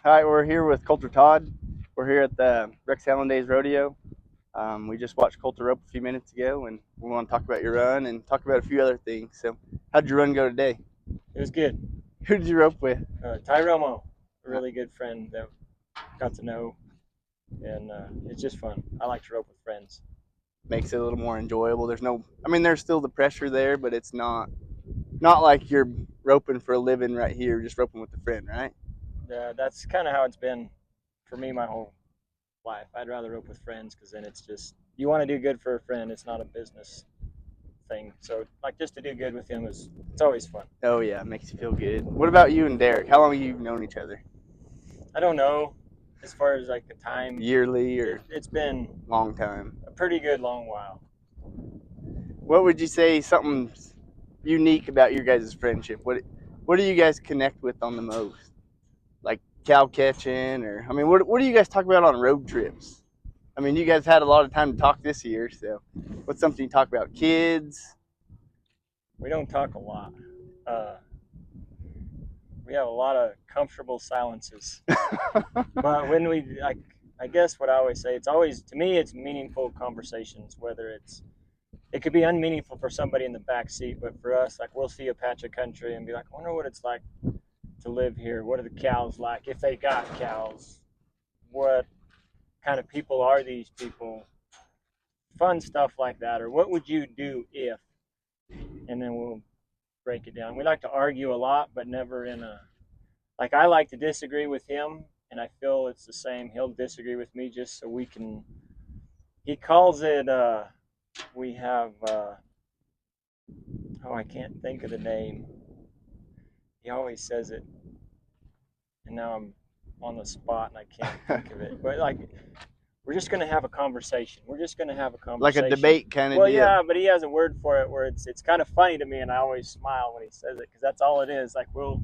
Hi, we're here with Colter Todd. We're here at the Rex Allen Days Rodeo. We just watched Colter rope a few minutes ago, and we want to talk about your run and talk about a few other things. So, how'd your run go today? It was good. Who did you rope with? Tyromo, a really good friend that got to know, and it's just fun. I like to rope with friends. Makes it a little more enjoyable. There's still the pressure there, but it's not like you're roping for a living right here, just roping with a friend, right? That's kind of how it's been for me my whole life. I'd rather rope with friends because then it's just you want to do good for a friend. It's not a business thing. So like just to do good with him it's always fun. Oh yeah, it makes you feel good. What about you and Derek? How long have you known each other? I don't know as far as like the time. Yearly or It's been long time? a pretty good long while. What would you say something unique about your guys' friendship? What do you guys connect with on the most? Like cow catching, or what do you guys talk about on road trips? You guys had a lot of time to talk this year, so what's something you talk about? Kids? We don't talk a lot. Uh, we have a lot of comfortable silences. But when I guess what I always say, it's always to me, it's meaningful conversations. Whether it could be unmeaningful for somebody in the back seat, but for us, like we'll see a patch of country and be like, I wonder what it's like to live here. What are the cows like? If they got cows, what kind of people are these people? Fun stuff like that, or what would you do if? And then we'll break it down. We like to argue a lot, but never in a like I like to disagree with him, and I feel it's the same. He'll disagree with me just so we can. He calls it. We have. Oh, I can't think of the name. He always says it, and now I'm on the spot and I can't think of it. But like, we're just gonna have a conversation. We're just gonna have a Like a conversation. debate kind of Well, deal? yeah, but he has a word for it where it's kind of funny to me, and I always smile when he says it because that's all it is. Like we'll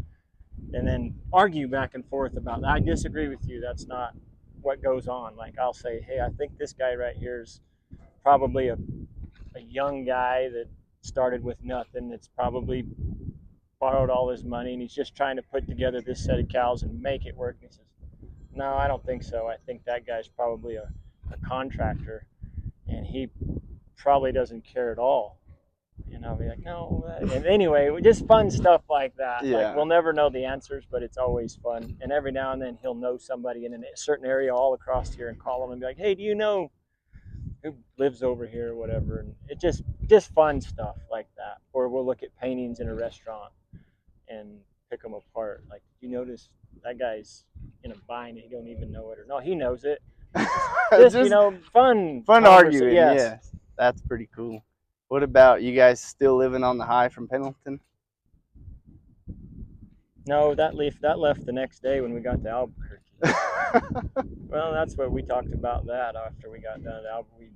and then argue back and forth about I disagree with you. That's not what goes on. Like I'll say, hey, I think this guy right here is probably a young guy that started with nothing. That's probably borrowed all his money and he's just trying to put together this set of cows and make it work. And he says, no, I don't think so. I think that guy's probably a contractor and he probably doesn't care at all. And I'll be like, no. And anyway, just fun stuff like that. Yeah. Like we'll never know the answers, but it's always fun. And every now and then he'll know somebody in a certain area all across here and call them and be like, hey, do you know who lives over here or whatever? And it just fun stuff like that. Or we'll look at paintings in a restaurant and pick them apart. Like, you notice that guy's in a bind and he don't even know it, or no, he knows it. Just fun arguing. Yes. Yes, that's pretty cool. What about you guys still living on the high from Pendleton? No, that left the next day when we got to Albuquerque. Well, that's what we talked about that after we got done at Albuquerque.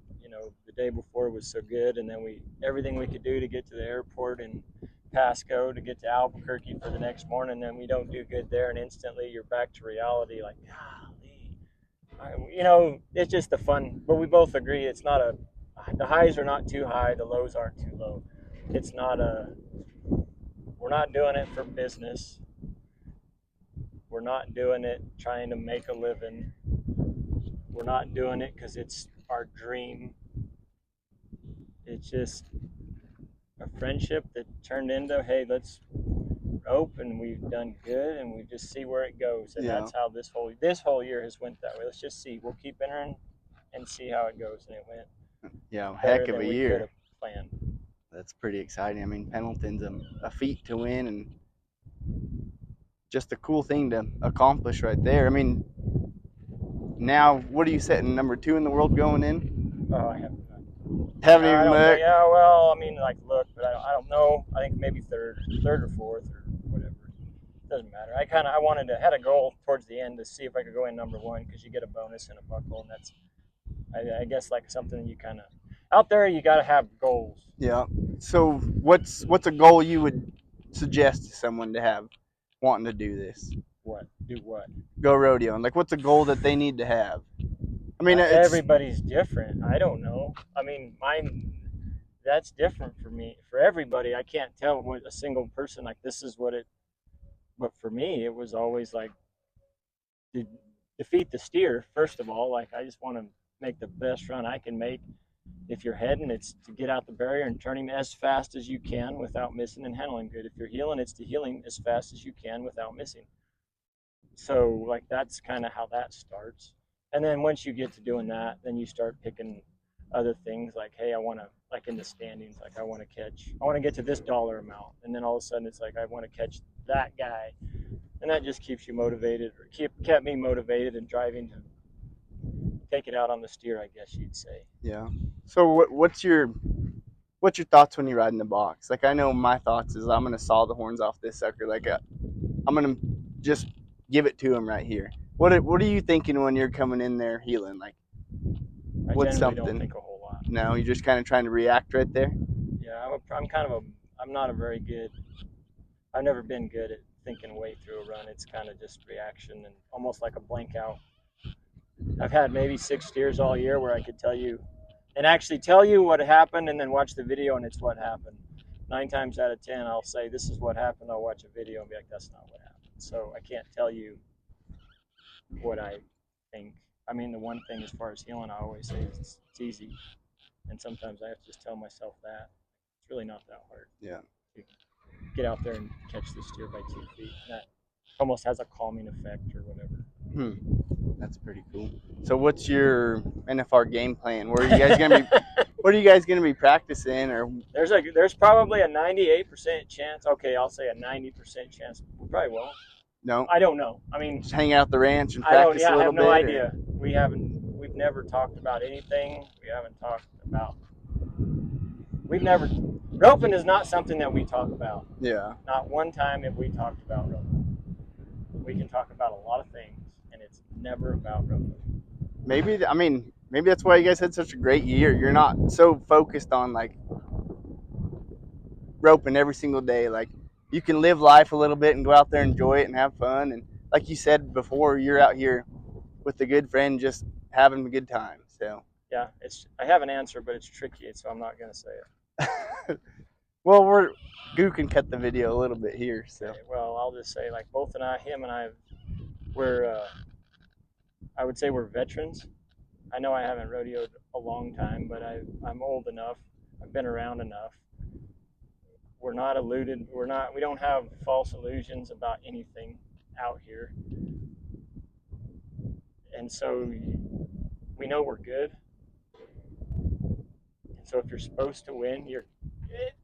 The day before was so good, and then everything we could do to get to the airport and Pasco to get to Albuquerque for the next morning. Then we don't do good there, and instantly you're back to reality. Like, golly, it's just the fun. But we both agree it's not the highs are not too high, the lows aren't too low. It's not we're not doing it for business. We're not doing it trying to make a living. We're not doing it because it's our dream. It's just a friendship that turned into, hey, let's rope, and we've done good, and we just see where it goes. And that's how this whole year has went that way. Let's just see. We'll keep entering and see how it goes. And it went heck of a we year. could have planned. That's pretty exciting. Pendleton's a feat to win and just a cool thing to accomplish right there. Now what are you setting number 2 in the world going in? Oh, I haven't even looked. Yeah, well, look, but I don't know. I think maybe third or fourth or whatever. Doesn't matter. I had a goal towards the end to see if I could go in number 1 because you get a bonus and a buckle, and that's I guess like something you kind of out there you got to have goals. Yeah. So what's a goal you would suggest to someone to have wanting to do this? What? Do what? Go rodeo. And like, what's a goal that they need to have? Everybody's different. I don't know. Mine. That's different for me. For everybody, I can't tell what a single person like this is what it. But for me, it was always like to defeat the steer, first of all. Like, I just want to make the best run I can make. If you're heading, it's to get out the barrier and turn him as fast as you can without missing and handling good. If you're heeling, it's to heel him as fast as you can without missing. So, like, that's kind of how that starts. And then once you get to doing that, then you start picking other things like, hey, I want to, like in the standings, like I want to get to this dollar amount. And then all of a sudden it's like, I want to catch that guy. And that just keeps you motivated, or kept me motivated and driving to take it out on the steer, I guess you'd say. Yeah. So what's your thoughts when you ride in the box? Like, I know my thoughts is I'm gonna saw the horns off this sucker. Like, I'm gonna just give it to him right here. What are you thinking when you're coming in there heeling? Like, I what's generally something? don't think a whole lot. No, you're just kind of trying to react right there. Yeah, I'm not a very good. I've never been good at thinking way through a run. It's kind of just reaction and almost like a blank out. I've had maybe 6 steers all year where I could tell you what happened and then watch the video and it's what happened. 9 times out of 10, I'll say, this is what happened. I'll watch a video and be like, that's not what happened. So I can't tell you what I think. I mean, the one thing as far as healing, I always say it's easy. And sometimes I have to just tell myself that. It's really not that hard. Yeah. You get out there and catch the steer by 2 feet. That almost has a calming effect or whatever. That's pretty cool. So what's your NFR game plan? Where are you guys gonna be? What are you guys gonna be practicing? Or there's probably a 98% chance. Okay, I'll say a 90% chance. We probably won't. No. I don't know. I mean, just hang out at the ranch and practice a little bit. I have no idea. We've never talked about anything. Roping is not something that we talk about. Yeah. Not one time have we talked about roping. We can talk about a lot of things, and it's never about roping. Maybe that's why you guys had such a great year. You're not so focused on like roping every single day. Like, you can live life a little bit and go out there and enjoy it and have fun. And like you said before, you're out here with a good friend just having a good time. So yeah, I have an answer, but it's tricky, so I'm not gonna say it. Well, Goo can cut the video a little bit here. So okay, well, I'll just say, like, him and I, I would say we're veterans. I know I haven't rodeoed a long time, but I'm old enough. I've been around enough. We're not eluded. We don't have false illusions about anything out here. And so we know we're good. And so if you're supposed to win,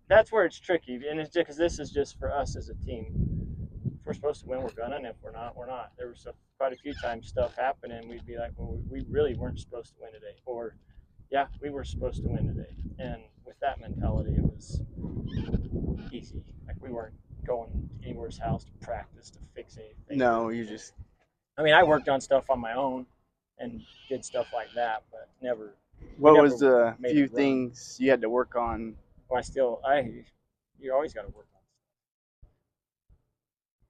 that's where it's tricky. And it's just because this is just for us as a team. If we're supposed to win, we're gonna. And if we're not, we're not. There was quite a few times stuff happened, and we'd be like, well, we really weren't supposed to win today. Or, yeah, we were supposed to win today. And with that mentality, it was easy. Like, we weren't going to anyone's house to practice to fix anything. No, you just. I mean, I worked on stuff on my own and did stuff like that, but never. What was the few things you had to work on? Well, you always got to work on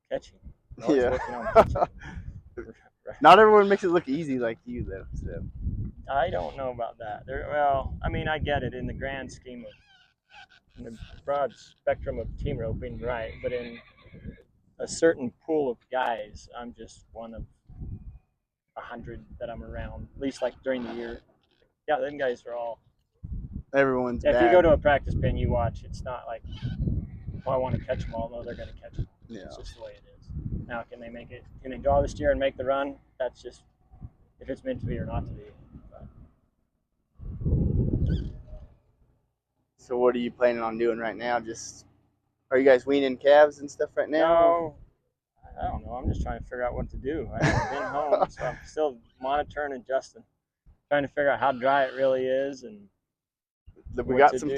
stuff. Catching. Yeah. Working on catching. Not everyone makes it look easy like you, though. So. I don't know about that. Well, I mean, I get it in the grand scheme in the broad spectrum of team roping, right? But in a certain pool of guys, I'm just one of 100 that I'm around, at least like during the year. Yeah, them guys are all. Everyone's if bad. you go to a practice pen, you watch. It's not like, well, I want to catch them all. No, they're going to catch them. Yeah. It's just the way it is. Now, can they make it? Can they draw the steer and make the run? That's just if it's meant to be or not to be. So what are you planning on doing right now? Are you guys weaning calves and stuff right now? No, I don't know. I'm just trying to figure out what to do. I haven't been home, so I'm still monitoring and adjusting, trying to figure out how dry it really is. And we got some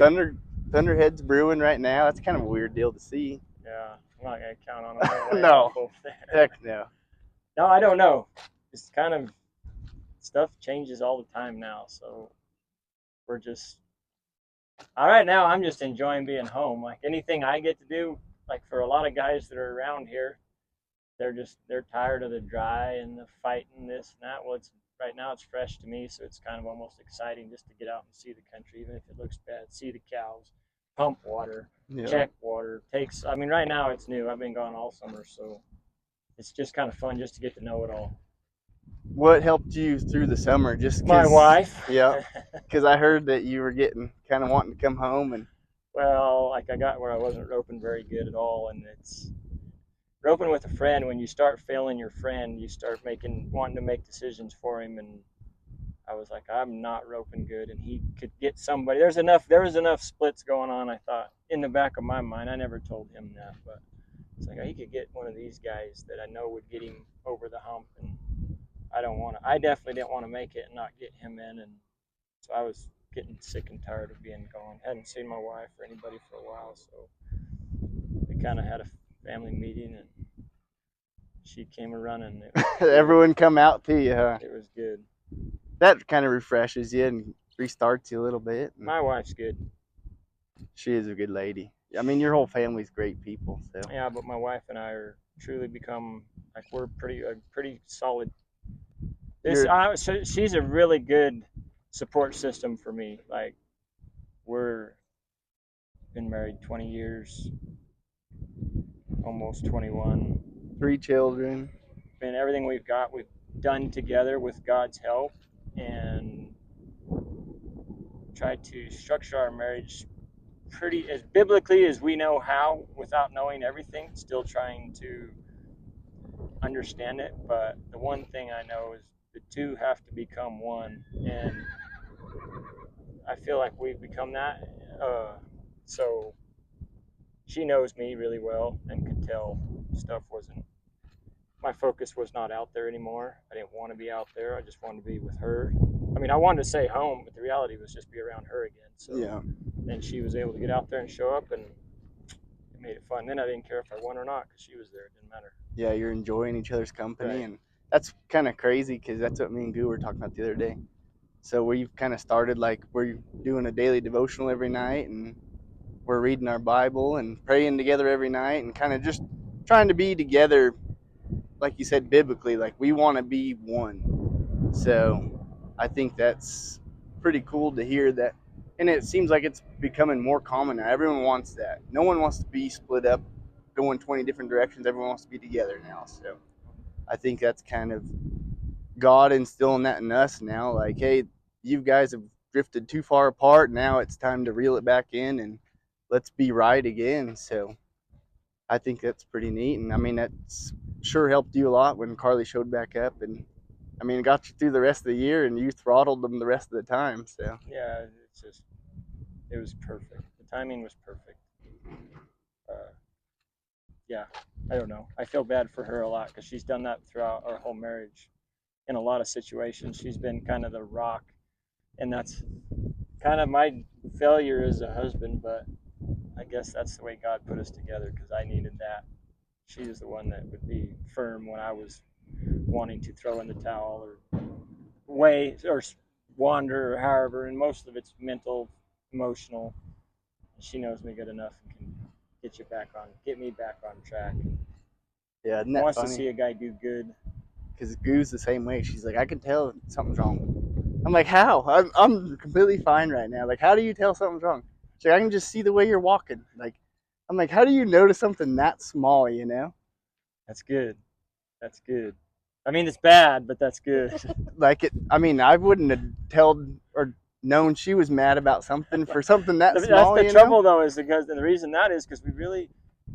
thunderheads brewing right now. That's kind of a weird deal to see. Yeah, I'm not gonna count on them. No, heck no. No, I don't know. It's kind of stuff changes all the time now, so we're just. All right, now I'm just enjoying being home. Like, anything I get to do, like, for a lot of guys that are around here, they're tired of the dry and the fighting this and that. Well, right now it's fresh to me, so it's kind of almost exciting just to get out and see the country, even if it looks bad. See the cows, pump water, check water. I mean, right now it's new. I've been gone all summer, so it's just kind of fun just to get to know it all. What helped you through the summer? Just My wife. Yeah, because I heard that you were getting kind of wanting to come home, and Well, like I got where I wasn't roping very good at all, and it's roping with a friend. When you start failing your friend, you start wanting to make decisions for him, and I was like, I'm not roping good, and he could get somebody. There was enough splits going on. I thought in the back of my mind, I never told him that, but it's like he could get one of these guys that I know would get him over the hump, and I definitely didn't want to make it and not get him in, and so I was getting sick and tired of being gone. Hadn't seen my wife or anybody for a while, so we kind of had a family meeting, and she came a running. everyone come out to you. Huh? It was good. That kind of refreshes you and restarts you a little bit. My wife's good. She is a good lady. I mean, your whole family's great people. So Yeah, but my wife and I are truly become like we're pretty solid. So she's a really good support system for me. Like we're been married 20 years, almost 21. 3 children. And everything we've done together with God's help, and tried to structure our marriage pretty as biblically as we know how, without knowing everything, still trying to understand it. But the one thing I know is the two have to become one, and I feel like we've become that. So she knows me really well and could tell stuff wasn't, my focus was not out there anymore. I didn't want to be out there. I just wanted to be with her. I mean, I wanted to stay home, but the reality was just be around her again. So Yeah. then she was able to get out there and show up, and it made it fun. Then I didn't care if I won or not because she was there. It didn't matter. Yeah, you're enjoying each other's company, Right. and that's kind of crazy because that's what me and Goo were talking about the other day. So we've kind of started like we're doing a daily devotional every night, and we're reading our Bible and praying together every night, and kind of just trying to be together, like you said, biblically. Like we want to be one. So I think that's pretty cool to hear that, and it seems like it's becoming more common now. Everyone wants that. No one wants to be split up, going 20 different directions. Everyone wants to be together now. So I think that's kind of God instilling that in us now. Like, hey, you guys have drifted too far apart. Now it's time to reel it back in and let's be right again. So I think that's pretty neat. And I mean, that's sure helped you a lot when Carly showed back up. And I mean, it got you through the rest of the year, and you throttled them the rest of the time. So Yeah, it was perfect. The timing was perfect. Yeah, I don't know. I feel bad for her a lot because she's done that throughout our whole marriage. In a lot of situations, she's been kind of the rock, and that's kind of my failure as a husband. But I guess that's the way God put us together because I needed that. She was the one that would be firm when I was wanting to throw in the towel or wander or however. And most of it's mental, emotional. She knows me good enough and can get me back on track. yeah, isn't that Wants funny? to see a guy do good. Because Goo's the same way. She's like, I can tell something's wrong. I'm like, how? I'm completely fine right now. Like, how do you tell something's wrong? She's like, I can just see the way you're walking. Like, I'm like, how do you notice something that small? You know? That's good. That's good. I mean, it's bad, but that's good. Like it. I mean, I wouldn't have told or known she was mad about something for something that small. That's the You trouble, know? though, is because the reason that is because we really,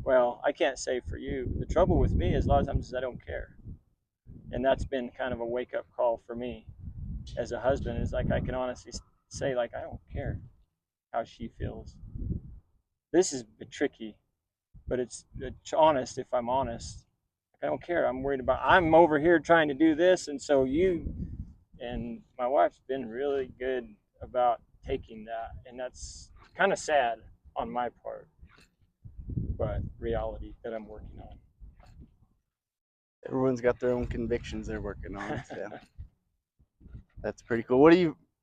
well, I can't say for you. The trouble with me is a lot of times I don't care, and that's been kind of a wake up call for me as a husband. Is like I can honestly say like I don't care how she feels. This is tricky, but it's honest. If I'm honest, I don't care. I'm worried about. I'm over here trying to do this, and so you and my wife's been really good about taking that, and that's kind of sad on my part, but reality that I'm working on. Everyone's got their own convictions they're working on. So that's pretty cool.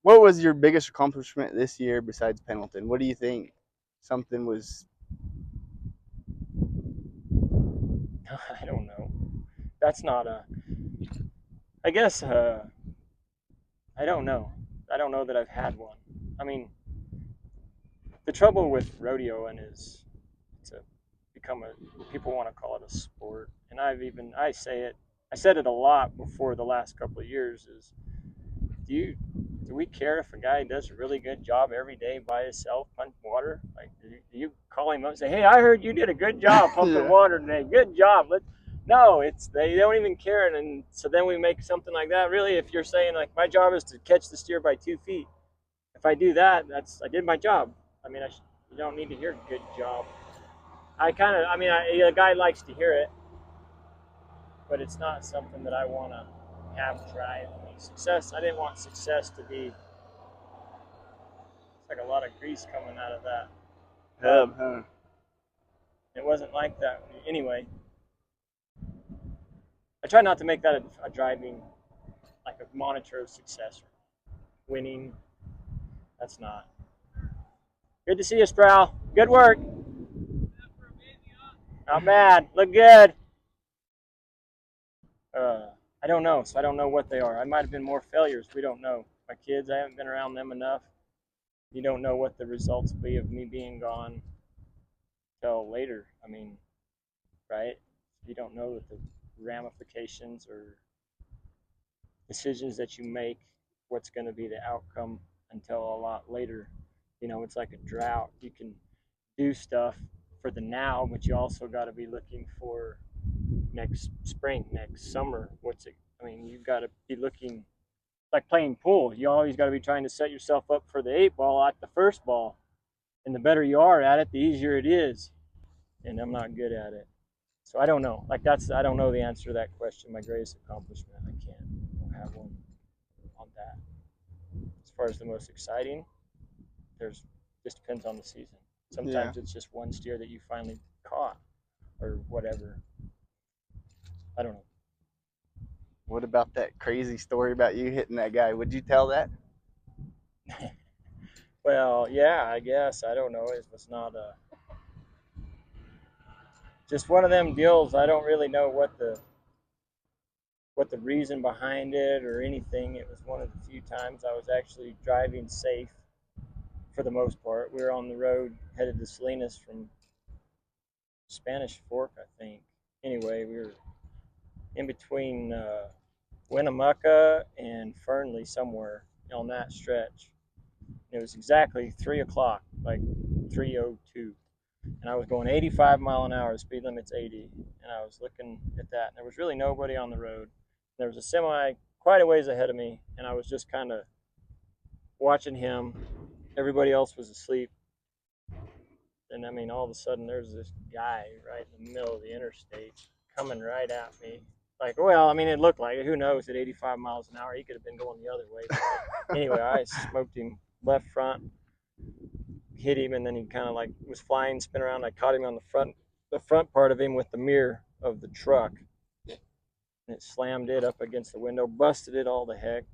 What was your biggest accomplishment this year besides Pendleton? What do you think? Something was. I don't know. That's not a. I guess I don't know. I don't know that I've had one. I mean, the trouble with rodeo and is it's a become a people want to call it a sport, and I say it I said it a lot before the last couple of years is, do we care if a guy does a really good job every day by himself pumping water? Like, do you call him up and say, hey, I heard you did a good job pumping water today. Good job. No, they don't even care. And so then we make something like that. Really, if you're saying, like, my job is to catch the steer by 2 feet. If I do that, I did my job. I mean, you don't need to hear good job. A guy likes to hear it, but it's not something that I want to have drive me. Success, I didn't want success to be, it's like a lot of grease coming out of that. It wasn't like that. Anyway, I try not to make that a driving, like a monitor of success. Winning, that's not. Good to see you, Sproul. Good work. Not bad. Look good. I don't know, so I don't know what they are. I might have been more failures. We don't know. My kids, I haven't been around them enough. You don't know what the results will be of me being gone till later. I mean, right? You don't know what the ramifications or decisions that you make, what's going to be the outcome until a lot later. You know, it's like a drought. You can do stuff for the now, but you also got to be looking for next spring, next summer. You've got to be looking, like playing pool. You always got to be trying to set yourself up for the 8 ball at the first ball. And the better you are at it, the easier it is. And I'm not good at it. So I don't know. I don't know the answer to that question. My greatest accomplishment, I don't have one on that. As far as the most exciting, just depends on the season. Sometimes it's just one steer that you finally caught or whatever. I don't know. What about that crazy story about you hitting that guy? Would you tell that? Well, yeah, I guess. I don't know. It was not just one of them deals. I don't really know what the reason behind it or anything. It was one of the few times I was actually driving safe for the most part. We were on the road headed to Salinas from Spanish Fork, I think. Anyway, we were in between Winnemucca and Fernley somewhere on that stretch. It was exactly 3 o'clock, like 3:02. And I was going 85 mile an hour, speed limit's 80. And I was looking at that. And there was really nobody on the road. There was a semi quite a ways ahead of me. And I was just kind of watching him. Everybody else was asleep. And all of a sudden there's this guy right in the middle of the interstate coming right at me. It looked like it. Who knows? At 85 miles an hour, he could have been going the other way. But anyway, I smoked him left front, hit him, and then he kind of was flying, spin around. I caught him on the front part of him with the mirror of the truck, and it slammed it up against the window, busted it all to heck.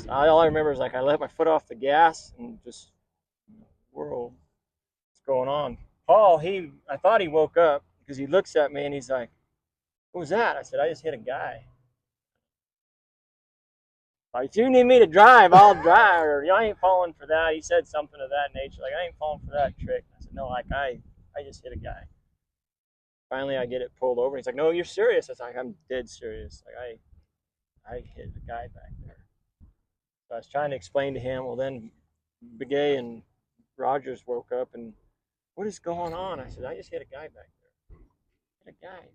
All I remember is I let my foot off the gas and just whirled. What's going on? Paul, I thought he woke up because he looks at me and he's like, "What was that?" I said, "I just hit a guy." If you need me to drive, I'll drive. Or I ain't falling for that. He said something of that nature, I ain't falling for that trick. I said, no, I just hit a guy. Finally, I get it pulled over. He's like, no, you're serious. I was like, I'm dead serious. I hit a guy back there. So I was trying to explain to him. Well, then Begay and Rogers woke up and, what is going on? I said, I just hit a guy back there. Hit a guy?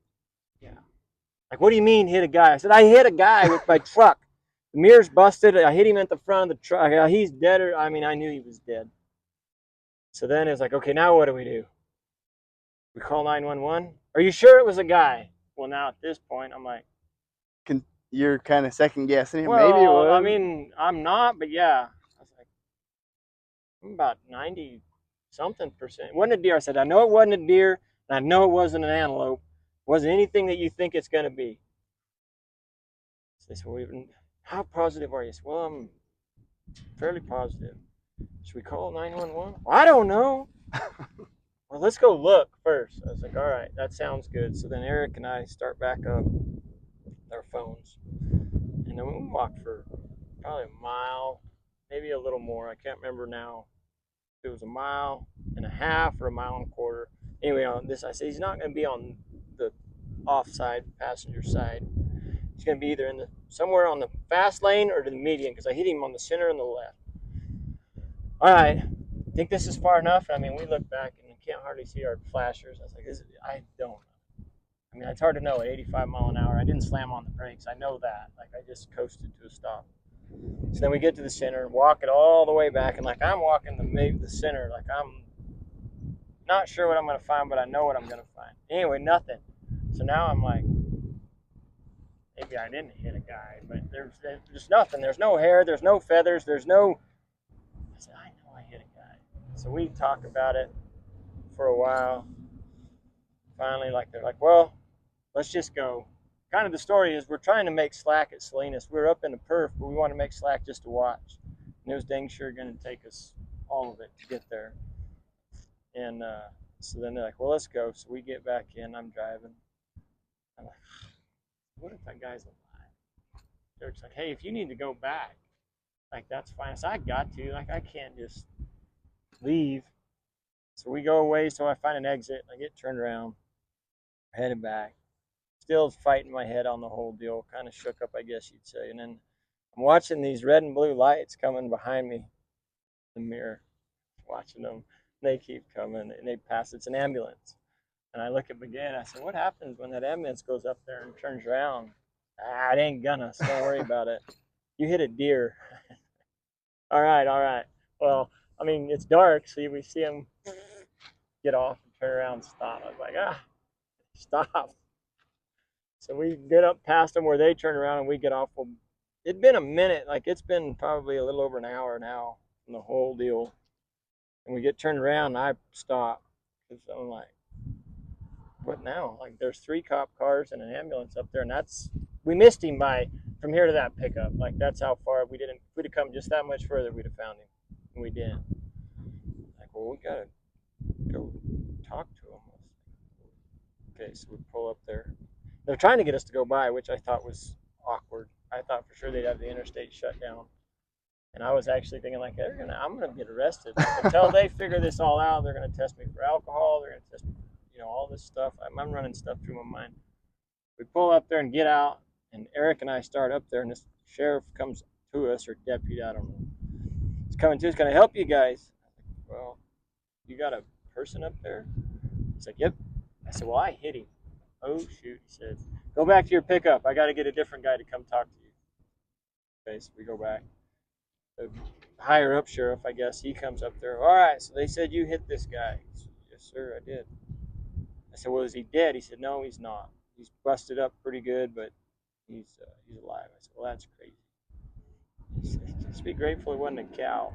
Yeah. What do you mean hit a guy? I said, I hit a guy with my truck. The mirror's busted. I hit him at the front of the truck. He's dead. I knew he was dead. So then it was like, okay, now what do? We call 911? Are you sure it was a guy? Well, now at this point, I'm like... You're kind of second guessing him. Well, maybe it was. I'm not, but yeah. I was like, I'm about 90-something%. It wasn't a deer. I said, I know it wasn't a deer, and I know it wasn't an antelope. It wasn't anything that you think it's going to be. So they said, well, how positive are you? I said, well, I'm fairly positive. Should we call 911? Well, I don't know. Well, let's go look first. I was like, all right, that sounds good. So then Eric and I start back up our phones. And then we walked for probably a mile, maybe a little more. I can't remember now if it was a mile and a half or a mile and a quarter. Anyway, on this, I said, he's not going to be on the offside, passenger side. He's going to be either somewhere on the fast lane or to the median, because I hit him on the center and the left. All right, I think this is far enough. I mean, we look back and you can't hardly see our flashers. I was like, I don't know. I mean, it's hard to know at 85 mile an hour. I didn't slam on the brakes. I know that. Like, I just coasted to a stop. So then we get to the center, walk it all the way back, and like I'm walking the center, like I'm not sure what I'm going to find, but I know what I'm going to find. Anyway, nothing. So now I'm like, maybe I didn't hit a guy, but there's nothing. There's no hair. There's no feathers. There's no. I said, I know I hit a guy. So we talk about it for a while. Finally, like they're like, well, let's just go. Kind of the story is we're trying to make slack at Salinas. We're up in the perf, but we want to make slack just to watch. And it was dang sure going to take us all of it to get there. And so then they're like, well, let's go. So we get back in. I'm driving. I'm like, what if that guy's alive? They're just like, hey, if you need to go back, like, that's fine. So I got to. Like, I can't just leave. So we go away, so I find an exit. I get turned around, headed back. Still fighting my head on the whole deal. Kind of shook up, I guess you'd say. And then I'm watching these red and blue lights coming behind me in the mirror. Watching them. They keep coming, and they pass. It's an ambulance. And I look at again. I said, what happens when that ambulance goes up there and turns around? It ain't gonna, so don't worry about it. You hit a deer. All right. Well, I mean, it's dark, so we see him get off and turn around and stop. I was like, stop. So we get up past them where they turn around and we get off. Well, it'd been a minute. Like, it's been probably a little over an hour now from the whole deal. And we get turned around and I stop. Because I'm like, what now? Like, there's 3 cop cars and an ambulance up there. And we missed him from here to that pickup. Like, that's how far we'd have come just that much further, we'd have found him. And we didn't. Like, well, we got to go talk to him. Okay, so we pull up there. They're trying to get us to go by, which I thought was awkward. I thought for sure they'd have the interstate shut down. And I was actually thinking, like, I'm gonna get arrested. Like, until they figure this all out, they're gonna test me for alcohol. They're gonna test me for, all this stuff. I'm running stuff through my mind. We pull up there and get out, and Eric and I start up there, and this sheriff comes to us, or deputy, I don't know. He's coming to us. Can I help you guys? Well, you got a person up there? He's like, yep. I said, well, I hit him. Oh, shoot, he said. Go back to your pickup. I got to get a different guy to come talk to you. Okay, so we go back. The higher up sheriff, I guess, he comes up there. All right, so they said you hit this guy. Said, yes, sir, I did. I said, well, is he dead? He said, no, he's not. He's busted up pretty good, but he's alive. I said, well, that's crazy. He said, just be grateful it wasn't a cow.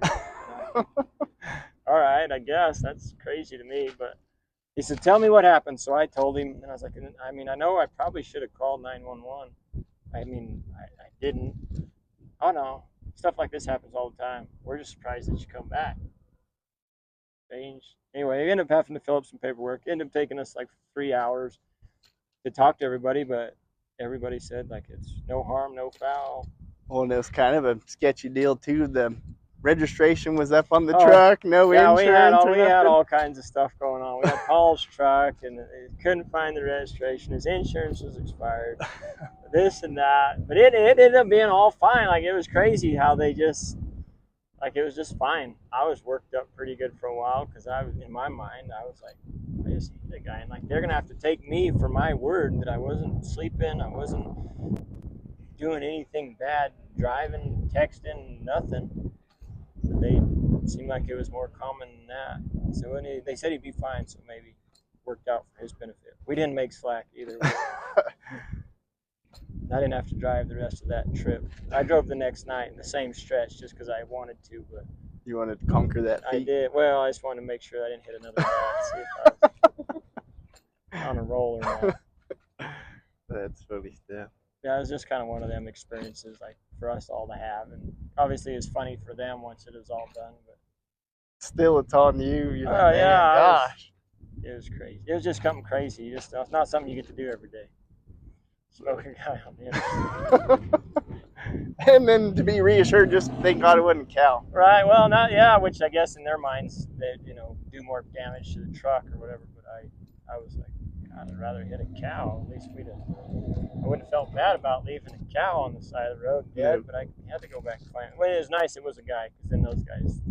All right, I guess. That's crazy to me, but he said, tell me what happened. So I told him, and I was like, I mean, I know I probably should have called 911. I mean, I didn't. Oh, no. Stuff like this happens all the time. We're just surprised that you come back. Strange. Anyway, they ended up having to fill up some paperwork. It ended up taking us like 3 hours to talk to everybody, but everybody said, like, it's no harm, no foul. Well, and it was kind of a sketchy deal, too. The registration was up on the truck, no insurance. We had all kinds of stuff going on. We had Paul's truck, and couldn't find the registration. His insurance was expired. This and that. But it ended up being all fine. Like, it was crazy how they just, like, it was just fine. I was worked up pretty good for a while because in my mind, I was like, I just hit a guy. And, like, they're going to have to take me for my word that I wasn't sleeping. I wasn't doing anything bad, driving, texting, nothing. But they seemed like it was more common than that. So they said he'd be fine, so maybe it worked out for his benefit. We didn't make slack either. I didn't have to drive the rest of that trip. I drove the next night in the same stretch just because I wanted to. But you wanted to conquer that feat? I did. Well, I just wanted to make sure I didn't hit another guy, see if I was on a roll or not. That's funny stuff. Yeah, it was just kind of one of them experiences, like, for us all to have. And obviously it was funny for them once it was all done. But still, it's on you. You're like, yeah, gosh. It was crazy. It was just something crazy. It's not something you get to do every day. Smoking guy on the interstate. And then to be reassured, just thank God it wasn't a cow. Right. Well, which I guess in their minds they do more damage to the truck or whatever. But I was like, I'd rather hit a cow. At least I wouldn't have felt bad about leaving a cow on the side of the road dead, but I had to go back and find it. Well, it was nice it was a guy, because then those guys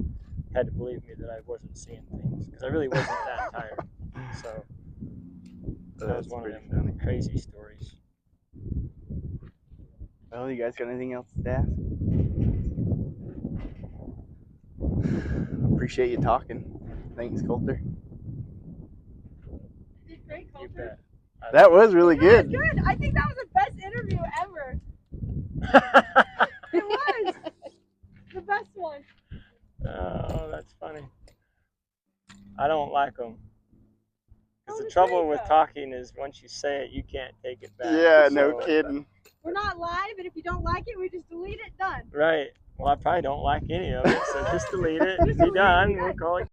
had to believe me that I wasn't seeing things, because I really wasn't that tired. So that was one of them crazy stories. Well, you guys got anything else to ask? Appreciate you talking. Thanks, Colter. You did great, You Colter. bet. That was really good. That was good. I think that was the best interview ever. It was the best one. Oh, that's funny. I don't like them. Because Oh, the it's trouble great, with though. talking is once you say it, you can't take it back. Yeah, no So, kidding. We're not live, and if you don't like it, we just delete it. Done. Right. Well, I probably don't like any of it, so just delete it. Just Be delete it, done. be We'll done. call it